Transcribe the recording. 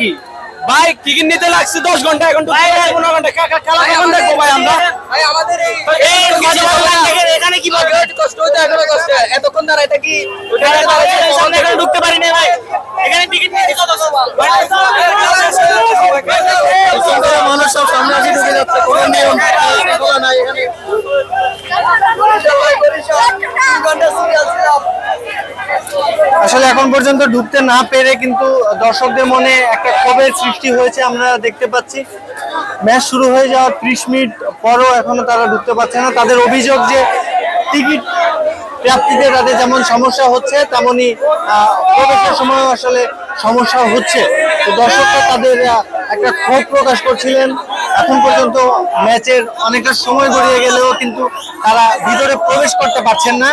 নাকি ভাই? টিকিট নিতে লাগছে 10 ঘন্টা, এখন 15 ঘন্টা খেলা কখন দেখবো ভাই আমরা? ভাই আমাদের এখানে কি ভাবে কষ্ট হইতে এখনো কষ্ট, এতক্ষণ দাঁড়াইতে কি সামনে এখানে ঢুকতে পারি না ভাই। এখানে টিকিট নিতে কত মানুষ সব সামনে আসি ঢুকে যাচ্ছে, কোনো নিয়ম শৃঙ্খলা নাই এখানে। আসলে এখন পর্যন্ত ঢুকতে না পেরে কিন্তু দর্শকদের মনে একটা ক্ষোভের সৃষ্টি হয়েছে, আমরা দেখতে পাচ্ছি। ম্যাচ শুরু হয়ে যাওয়ার 30 মিনিট পরও এখনো তারা ঢুকতে পারছে না। তাদের অভিযোগ যে টিকিট প্রাপ্তিতে তাদের যেমন সমস্যা হচ্ছে, তেমনি প্রবেশের সময় আসলে সমস্যা হচ্ছে। তো দর্শকরা তাদের একটা ক্ষোভ প্রকাশ করছিলেন। এখন পর্যন্ত ম্যাচের অনেকটা সময় গড়িয়ে গেলেও কিন্তু তারা ভিতরে প্রবেশ করতে পারছেন না।